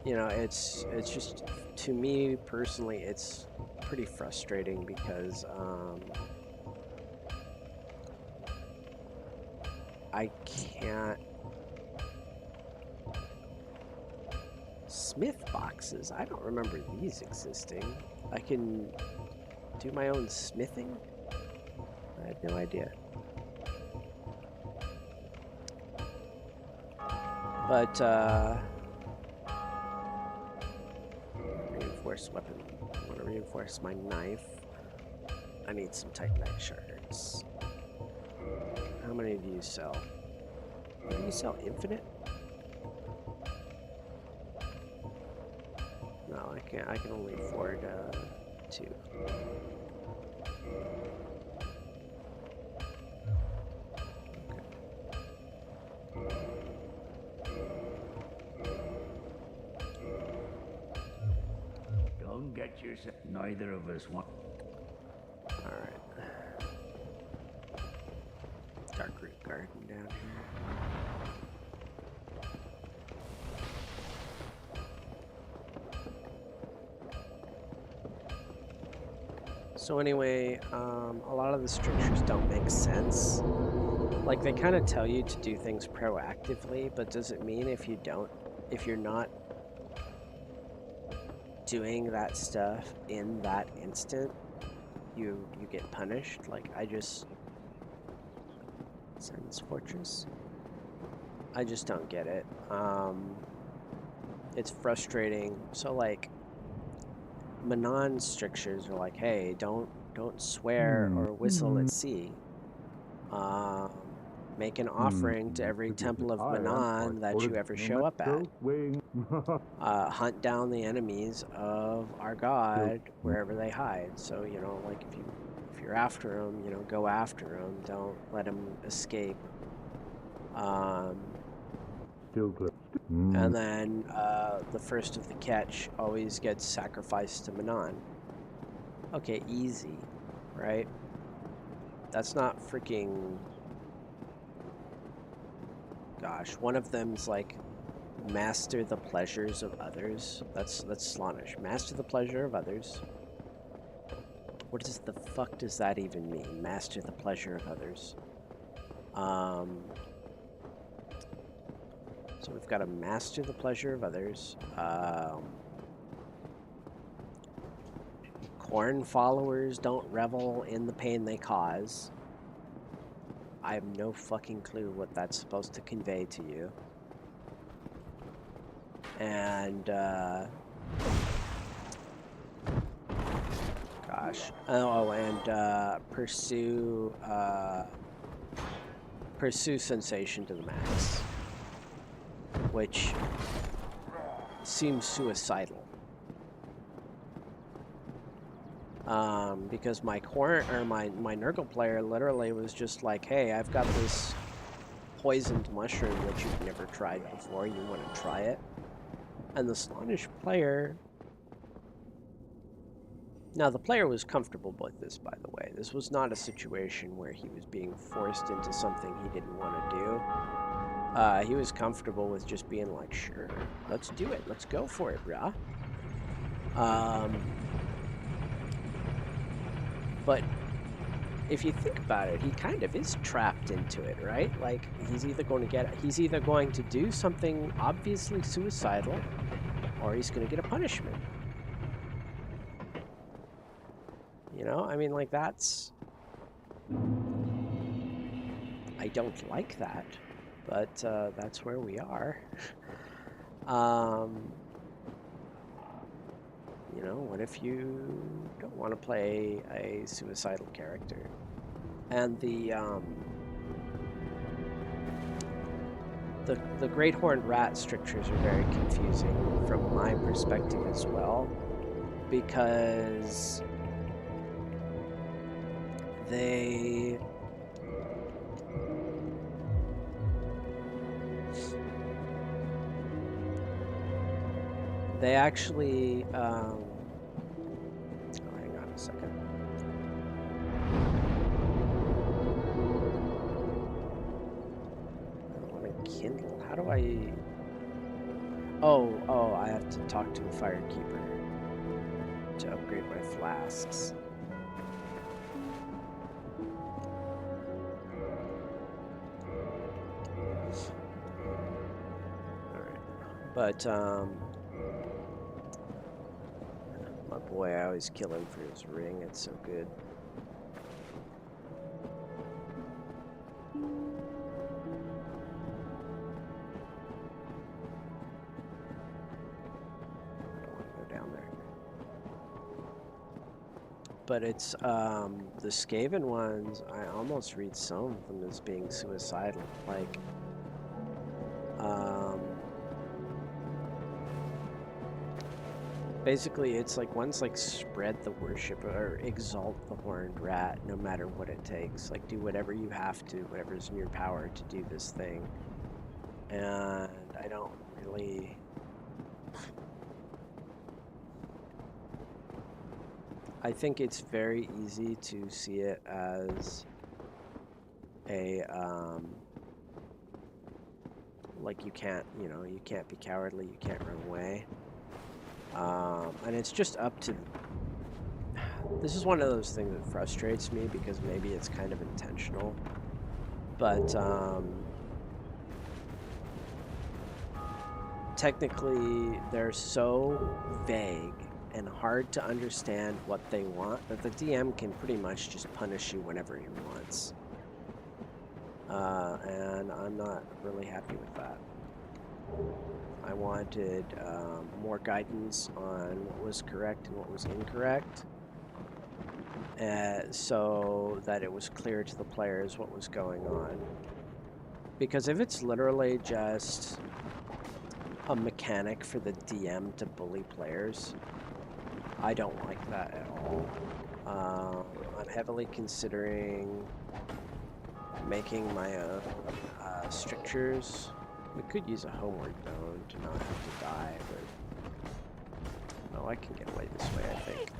You know, it's just, to me personally, it's pretty frustrating because I can't smith boxes. I don't remember these existing. I can do my own smithing? I had no idea. But reinforced weapon. I want to reinforce my knife. I need some Titanite shards. How many do you sell? Do you sell infinite? No, I can't. I can only afford 2. Don't get yourself. Neither of us want. All right. Dark root garden down here. So anyway, a lot of the strictures don't make sense. Like, they kind of tell you to do things proactively, but does it mean if you're not doing that stuff in that instant, you get punished? Like, Sense Fortress? I just don't get it. It's frustrating. So, like, Manon strictures are like, hey, don't swear or whistle at sea. Make an offering to every temple of Manon that you ever show up at. Hunt down the enemies of our god wherever they hide. So, you know, like, if you're after them, you know, go after them. Don't let them escape. And then the first of the catch always gets sacrificed to Manon. Okay, easy, right? That's not freaking... Gosh, one of them's like, master the pleasures of others. That's Slaanesh. Master the pleasure of others. What does the fuck does that even mean? Master the pleasure of others. So we've got to master the pleasure of others. Corn followers don't revel in the pain they cause. I have no fucking clue what that's supposed to convey to you. And, gosh. Oh, and, pursue sensation to the max. Which seems suicidal. Because my Nurgle player literally was just like, hey, I've got this poisoned mushroom that you've never tried before, you want to try it? And the Slaanesh player... Now, the player was comfortable with this, by the way. This was not a situation where he was being forced into something he didn't want to do. He was comfortable with just being like, sure, let's do it. Let's go for it, brah. But if you think about it, he kind of is trapped into it, right? Like, he's either going to do something obviously suicidal, or he's going to get a punishment. You know, I mean, like, that's... I don't like that, but that's where we are. You know, what if you don't want to play a suicidal character? And the great horned rat strictures are very confusing from my perspective as well, because they actually oh, hang on a second. I don't want to kindle. How do I? Oh, I have to talk to a firekeeper to upgrade my flasks. Alright. But, my boy, I always kill him for his ring. It's so good. But it's the Skaven ones, I almost read some of them as being suicidal. Like, basically it's like one's like spread the worship or exalt the horned rat no matter what it takes. Like, do whatever you have to, whatever's in your power to do this thing. And I don't really... I think it's very easy to see it as a, like you can't be cowardly, you can't run away. And it's just up to, this is one of those things that frustrates me because maybe it's kind of intentional, but, technically they're so vague and hard to understand what they want that the DM can pretty much just punish you whenever he wants. And I'm not really happy with that. I wanted more guidance on what was correct and what was incorrect, so that it was clear to the players what was going on. Because if it's literally just a mechanic for the DM to bully players, I don't like that at all. I'm heavily considering making my own strictures. We could use a homeward bone to not have to die, but no, I can get away this way, I think.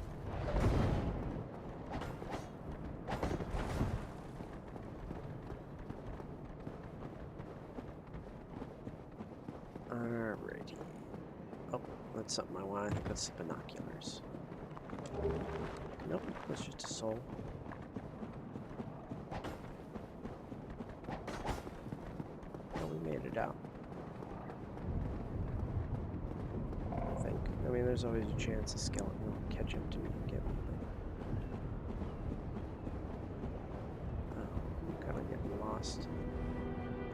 Alrighty. Oh, that's something I want. I think that's the binoculars. Nope, that's just a soul. Oh, we made it out. I think. I mean, there's always a chance a skeleton will catch up to me and get me. Oh, I'm kind of getting lost.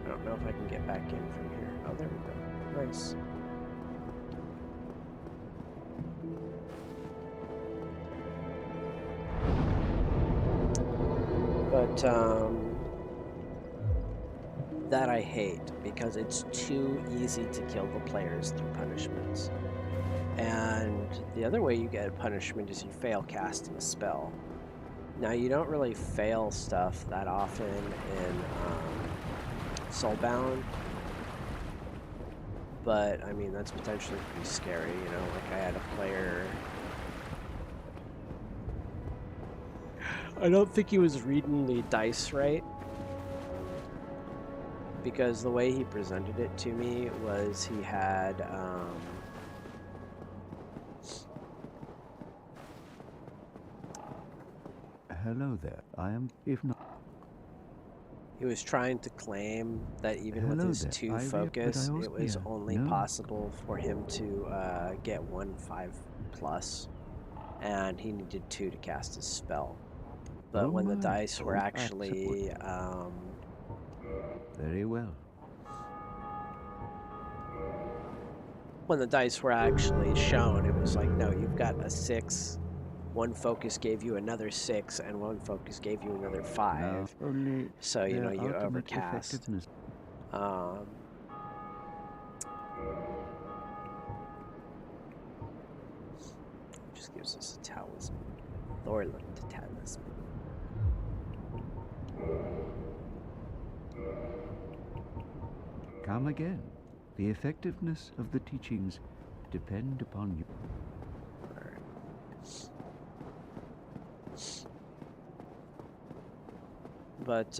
I don't know if I can get back in from here. Oh, there we go. Nice. But, that I hate, because it's too easy to kill the players through punishments. And the other way you get a punishment is you fail casting a spell. Now, you don't really fail stuff that often in Soulbound, but, I mean, that's potentially pretty scary, you know? Like, I had a player... I don't think he was reading the dice right, because the way he presented it to me was he had Hello there. I am, if not... he was trying to claim that even with Hello his there. 2 focus, it was yeah, only no. possible for him to get 1 5+, and he needed 2 to cast his spell. But Oh when the my. dice were Oh, actually very well. when the dice were actually shown, it was like, no, you've got a 6. One focus gave you another 6, and one focus gave you another 5. Now, only So, you know, their you ultimate overcast. effectiveness. Just gives us a talisman. Thorland talisman. Come again. The effectiveness of the teachings depend upon you. But,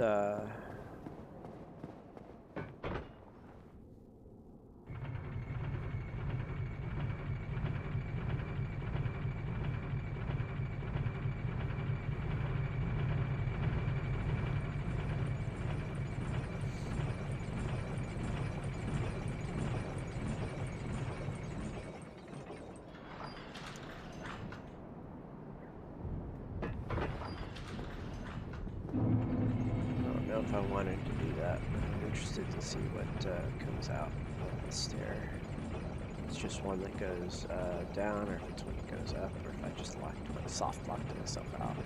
if I wanted to do that, but I'm interested to see what comes out of the stair. It's just one that goes down, or if it's one that goes up, or if I just soft locked myself out.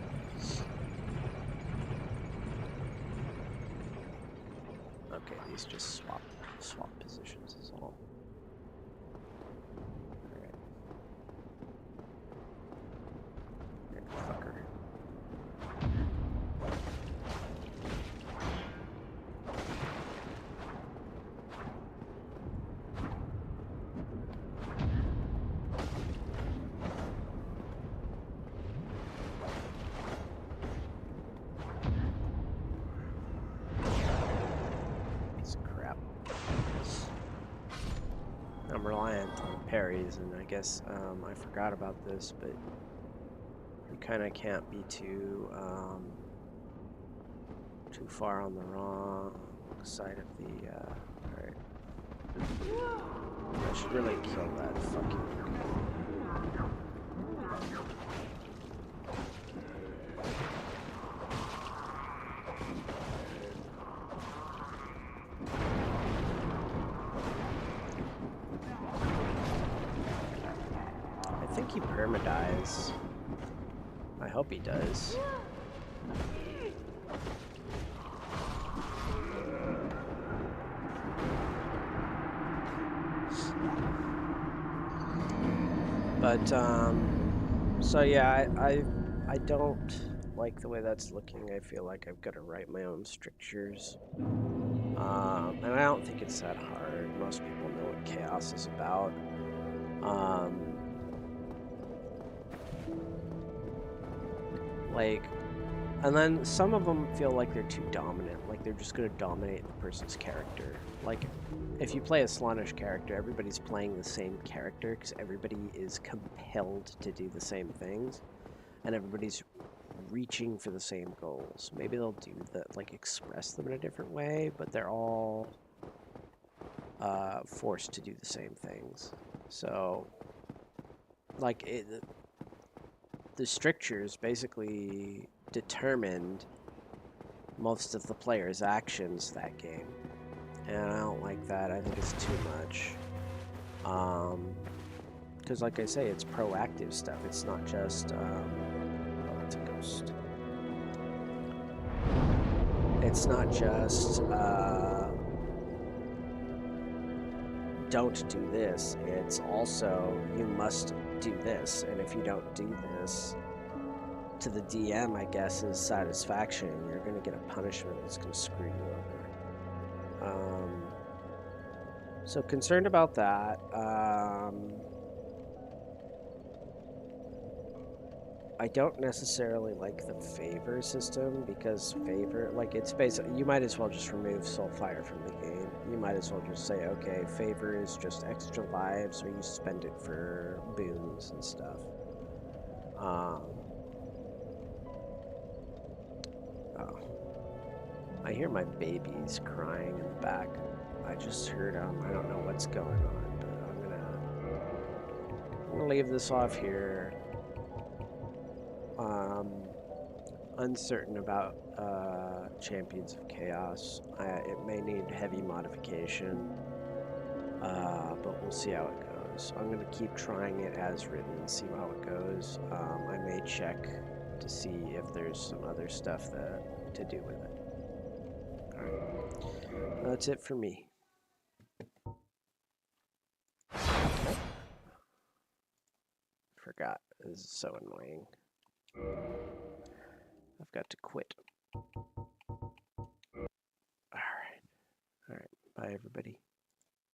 Okay, these just swap positions is all. Alright. There, fucker. I'm reliant on parries, and I guess I forgot about this, but you kind of can't be too far on the wrong side of the. Alright. I should really kill that fucking. I think he permadies. I hope he does. But so yeah, I don't like the way that's looking. I feel like I've got to write my own strictures. And I don't think it's that hard. Most people know what chaos is about. And then some of them feel like they're too dominant. Like they're just going to dominate the person's character. Like, if you play a Slaanesh character, everybody's playing the same character because everybody is compelled to do the same things. And everybody's reaching for the same goals. Maybe they'll do that, like express them in a different way, but they're all forced to do the same things. So, like, the strictures basically determined most of the players' actions that game. And I don't like that. I think it's too much. Because like I say, it's proactive stuff. It's not just, oh, that's a ghost. It's not just, don't do this. It's also, you must do this. And if you don't do this, to the DM, I guess, is satisfaction, you're going to get a punishment that's going to screw you over. So concerned about that. I don't necessarily like the favor system, because favor, like, it's basically, you might as well just remove Soulfire from the game. You might as well just say, okay, favor is just extra lives, or you spend it for boons and stuff. Oh. I hear my babies crying in the back. I just heard I don't know what's going on, but I'm gonna leave this off here. Uncertain about Champions of Chaos. It may need heavy modification, but we'll see how it goes. goes. I'm going to keep trying it as written and see how it goes. I may check to see if there's some other stuff to do with it. Alright. That's it for me. Forgot. This is so annoying. I've got to quit. Alright. Alright. Bye, everybody.